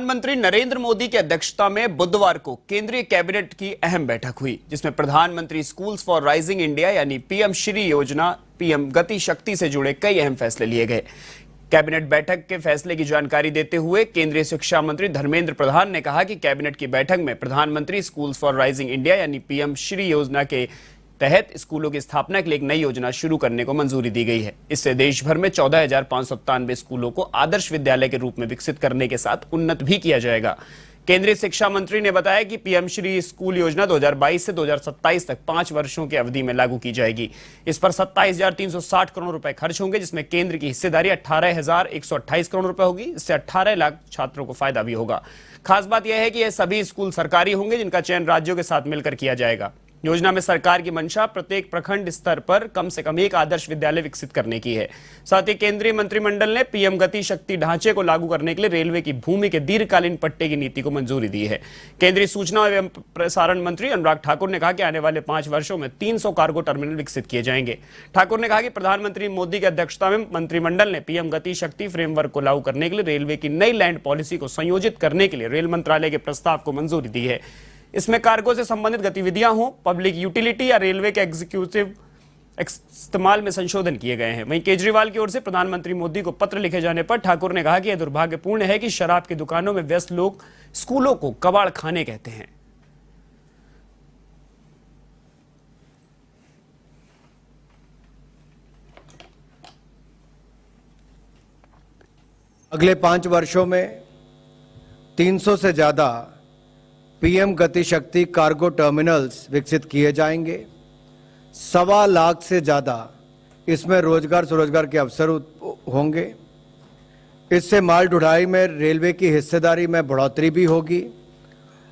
प्रधानमंत्री नरेंद्र मोदी की अध्यक्षता में बुधवार को केंद्रीय कैबिनेट की अहम बैठक हुई, जिसमें प्रधानमंत्री स्कूल्स फॉर राइजिंग इंडिया यानी पीएम श्री योजना, पीएम गति शक्ति से जुड़े कई अहम फैसले लिए गए। कैबिनेट बैठक के फैसले की जानकारी देते हुए केंद्रीय शिक्षा मंत्री धर्मेंद्र प्रधान ने कहा कि कैबिनेट की बैठक में प्रधानमंत्री स्कूल्स फॉर राइजिंग इंडिया यानी पीएम श्री योजना के तहत स्कूलों की स्थापना के लिए एक नई योजना शुरू करने को मंजूरी दी गई है। इससे देश भर में 14,597 स्कूलों को आदर्श विद्यालय के रूप में विकसित करने के साथ उन्नत भी किया जाएगा। केंद्रीय शिक्षा मंत्री ने बताया कि पीएम श्री स्कूल योजना 2022 से 2027 तक 5 वर्षों की अवधि में लागू की जाएगी। इस पर 27,360 करोड़ रुपए खर्च होंगे, जिसमें केंद्र की हिस्सेदारी 18,128 करोड़ रुपए होगी। इससे 18 लाख छात्रों को फायदा भी होगा। खास बात यह है कि यह सभी स्कूल सरकारी होंगे, जिनका चयन राज्यों के साथ मिलकर किया जाएगा। योजना में सरकार की मंशा प्रत्येक प्रखंड स्तर पर कम से कम एक आदर्श विद्यालय विकसित करने की है। साथ ही केंद्रीय मंत्रिमंडल ने पीएम गति शक्ति ढांचे को लागू करने के लिए रेलवे की भूमि के दीर्घकालीन पट्टे की नीति को मंजूरी दी है। केंद्रीय सूचना एवं प्रसारण मंत्री अनुराग ठाकुर ने कहा कि आने वाले 5 वर्षों में 300 कार्गो टर्मिनल विकसित किए जाएंगे। ठाकुर ने कहा कि प्रधानमंत्री मोदी की अध्यक्षता में मंत्रिमंडल ने पीएम गति शक्ति फ्रेमवर्क को लागू करने के लिए रेलवे की नई लैंड पॉलिसी को संयोजित करने के लिए रेल मंत्रालय के प्रस्ताव को मंजूरी दी है। इसमें कार्गो से संबंधित गतिविधियां हो, पब्लिक यूटिलिटी या रेलवे के एग्जीक्यूटिव इस्तेमाल में संशोधन किए गए हैं। वहीं केजरीवाल की ओर से प्रधानमंत्री मोदी को पत्र लिखे जाने पर ठाकुर ने कहा कि यह दुर्भाग्यपूर्ण है कि शराब की दुकानों में व्यस्त लोग स्कूलों को कबाड़ खाने कहते हैं। अगले 5 वर्षों में 300 से ज्यादा पीएम गति शक्ति कार्गो टर्मिनल्स विकसित किए जाएंगे। 1.25 लाख से ज़्यादा इसमें रोजगार स्वरोजगार के अवसर होंगे। इससे माल ढुलाई में रेलवे की हिस्सेदारी में बढ़ोतरी भी होगी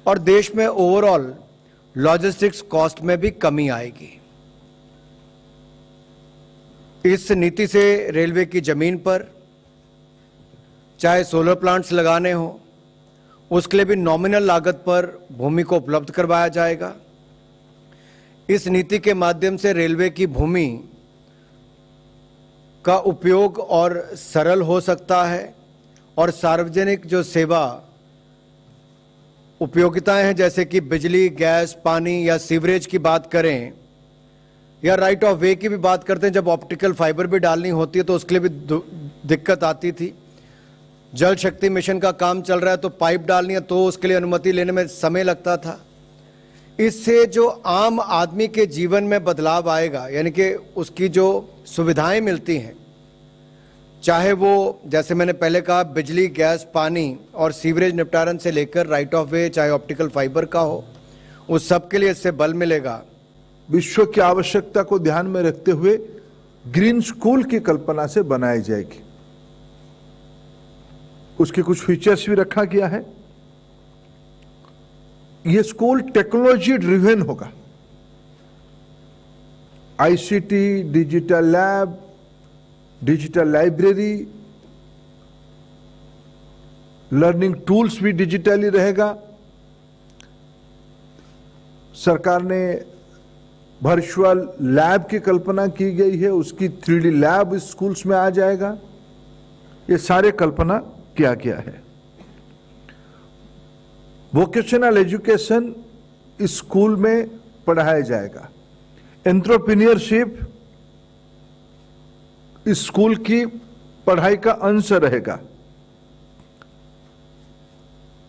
और देश में ओवरऑल लॉजिस्टिक्स कॉस्ट में भी कमी आएगी। इस नीति से रेलवे की जमीन पर चाहे सोलर प्लांट्स लगाने हो, उसके लिए भी नॉमिनल लागत पर भूमि को उपलब्ध करवाया जाएगा। इस नीति के माध्यम से रेलवे की भूमि का उपयोग और सरल हो सकता है और सार्वजनिक जो सेवा उपयोगिताएं हैं, जैसे कि बिजली, गैस, पानी या सीवरेज की बात करें या राइट ऑफ वे की भी बात करते हैं, जब ऑप्टिकल फाइबर भी डालनी होती है तो उसके लिए भी दिक्कत आती थी। जल शक्ति मिशन का काम चल रहा है तो पाइप डालनी है तो उसके लिए अनुमति लेने में समय लगता था। इससे जो आम आदमी के जीवन में बदलाव आएगा, यानी कि उसकी जो सुविधाएं मिलती हैं, चाहे वो जैसे मैंने पहले कहा बिजली, गैस, पानी और सीवरेज निपटारण से लेकर राइट ऑफ वे चाहे ऑप्टिकल फाइबर का हो, उस सब के लिए इससे बल मिलेगा। विश्व की आवश्यकता को ध्यान में रखते हुए ग्रीन स्कूल की कल्पना से बनाई जाएगी। उसके कुछ फीचर्स भी रखा गया है। यह स्कूल टेक्नोलॉजी ड्रिवन होगा। ICT, digital lab, digital library, learning tools भी डिजिटली रहेगा। सरकार ने वर्चुअल लैब की कल्पना की गई है, उसकी 3D लैब स्कूल्स में आ जाएगा। ये सारे कल्पना किया गया है। वोकेशनल एजुकेशन इस स्कूल में पढ़ाया जाएगा। एंटरप्रेन्योरशिप इस स्कूल की पढ़ाई का अंश रहेगा।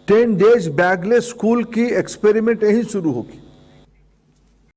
10 डेज बैगलेस स्कूल की एक्सपेरिमेंट यहीं शुरू होगी।